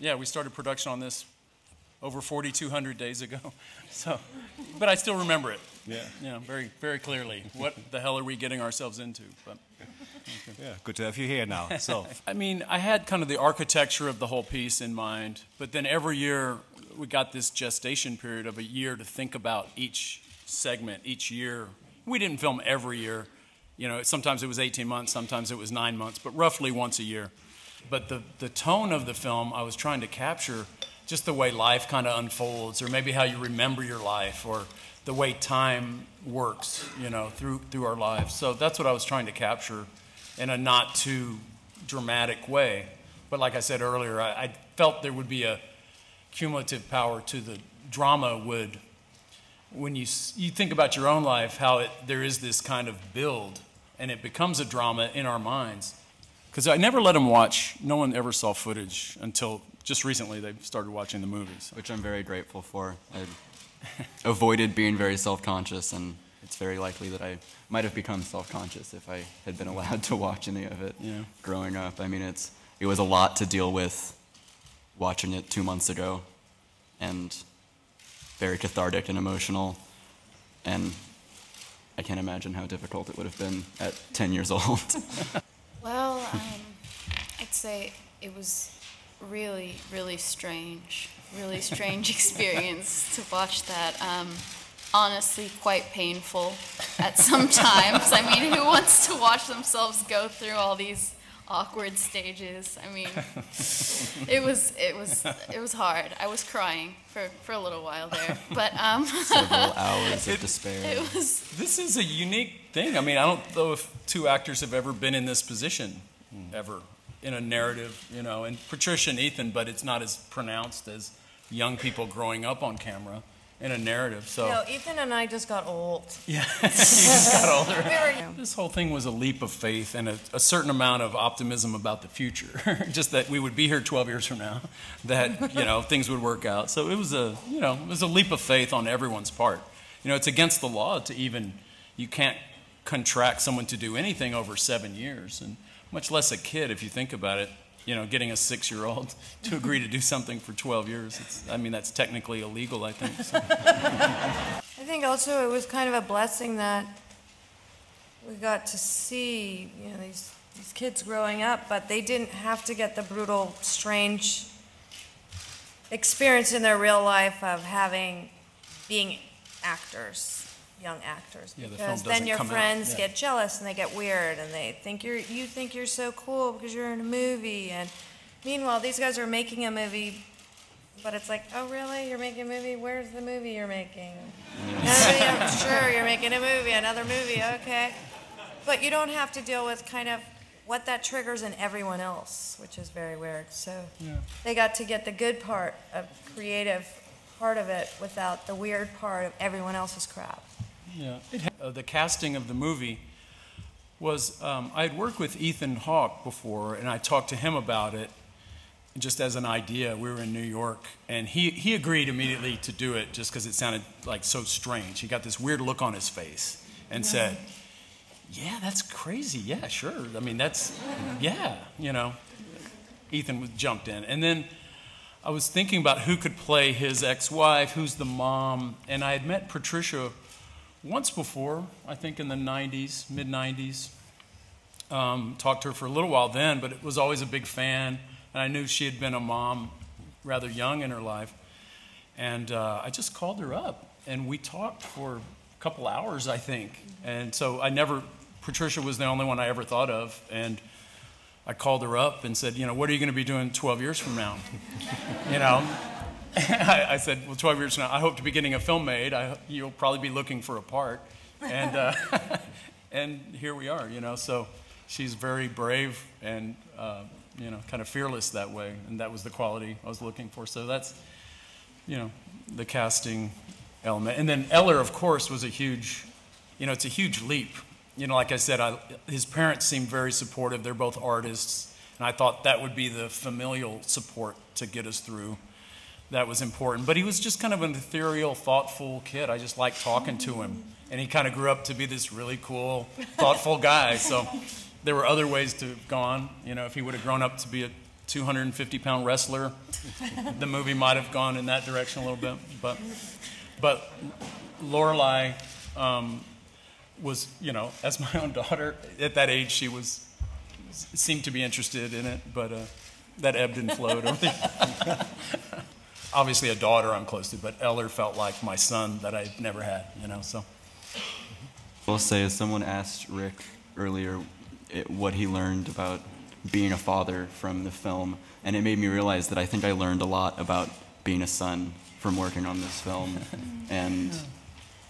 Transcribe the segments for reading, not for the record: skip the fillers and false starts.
Yeah, we started production on this over 4,200 days ago. So, but I still remember it. Yeah. You know, very, very clearly. What the hell are we getting ourselves into? But, okay. Yeah, good to have you here now. So, I mean, I had kind of the architecture of the whole piece in mind, but then every year we got this gestation period of a year to think about each segment, each year. We didn't film every year. You know, sometimes it was 18 months, sometimes it was 9 months, but roughly once a year. But the tone of the film, I was trying to capture just the way life kind of unfolds, or maybe how you remember your life, or the way time works, you know, through our lives. So that's what I was trying to capture in a not too dramatic way. But like I said earlier, I felt there would be a cumulative power to the drama would, when you think about your own life, how there is this kind of build, and it becomes a drama in our minds. Because I never let them watch, no one ever saw footage until just recently they started watching the movies. Which I'm very grateful for. I avoided being very self-conscious, and it's very likely that I might have become self-conscious if I had been allowed to watch any of it growing up. I mean, it was a lot to deal with watching it 2 months ago, and very cathartic and emotional, and I can't imagine how difficult it would have been at 10 years old. Well, I'd say it was really, really strange experience to watch that. Honestly, quite painful at some times. I mean, who wants to watch themselves go through all these awkward stages? I mean, it was hard. I was crying for a little while there, but several hours of despair. This is a unique thing. I mean, I don't know if two actors have ever been in this position, ever, in a narrative, you know, and Patricia and Ethan, but it's not as pronounced as young people growing up on camera in a narrative. So no, Ethan and I just got old. Yeah, you just got older. This whole thing was a leap of faith and a certain amount of optimism about the future. Just that we would be here 12 years from now, that, you know, things would work out. So it was a, you know, it was a leap of faith on everyone's part. You know, it's against the law to even, you can't contract someone to do anything over 7 years, and much less a kid if you think about it. You know, getting a 6-year-old to agree to do something for 12 years. I mean, that's technically illegal, I think. So. I think also it was kind of a blessing that we got to see, you know, these kids growing up, but they didn't have to get the brutal, strange experience in their real life of being actors. Young actors, because then your friends get jealous and they get weird and they think you think you're so cool because you're in a movie, and meanwhile these guys are making a movie, but it's like, oh really, you're making a movie? Where's the movie you're making? Sure, you're making a movie, another movie, okay, but you don't have to deal with kind of what that triggers in everyone else, which is very weird. So they got to get the good part of creative part of it without the weird part of everyone else's crap. Yeah, the casting of the movie was, I had worked with Ethan Hawke before, and I talked to him about it just as an idea. We were in New York, and he agreed immediately to do it just because it sounded like so strange. He got this weird look on his face and said, yeah, that's crazy, yeah, sure. I mean, that's, yeah, you know. Ethan jumped in. And then I was thinking about who could play his ex-wife, who's the mom, and I had met Patricia once before, I think in the 90s, mid-90s. Talked to her for a little while then, but it was always a big fan, and I knew she had been a mom rather young in her life. And I just called her up, and we talked for a couple hours, I think. And so Patricia was the only one I ever thought of, and I called her up and said, you know, what are you going to be doing 12 years from now? You know? I said, well, 12 years from now, I hope to be getting a film made. You'll probably be looking for a part. And, and here we are, you know. So she's very brave and, you know, kind of fearless that way. And that was the quality I was looking for. So that's, you know, the casting element. And then Ellar, of course, was a huge, you know, it's a huge leap you know, like I said, his parents seemed very supportive. They're both artists, and I thought that would be the familial support to get us through. That was important. But he was just kind of an ethereal, thoughtful kid. I just liked talking to him. And he kind of grew up to be this really cool, thoughtful guy. So there were other ways to have gone. You know, if he would have grown up to be a 250-pound wrestler, the movie might have gone in that direction a little bit. But Lorelei was, you know, as my own daughter, at that age, she seemed to be interested in it, but that ebbed and flowed over the Obviously a daughter I'm close to, but Ellar felt like my son that I'd never had, you know, so. I'll say, as someone asked Rick earlier what he learned about being a father from the film, and it made me realize that I think I learned a lot about being a son from working on this film, and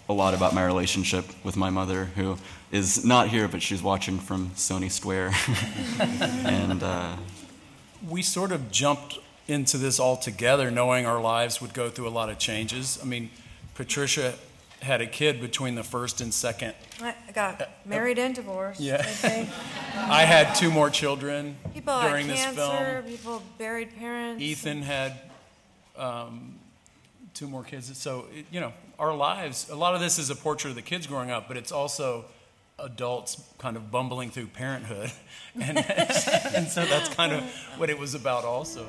a lot about my relationship with my mother, who is not here, but she's watching from Sony Square. And we sort of jumped into this all together, knowing our lives would go through a lot of changes. I mean, Patricia had a kid between the first and second. I got married and divorced. Yeah. I had 2 more children people during had this cancer, film. People buried parents. Ethan had 2 more kids. So, you know, our lives, a lot of this is a portrait of the kids growing up, but it's also adults kind of bumbling through parenthood. And so that's kind of what it was about also.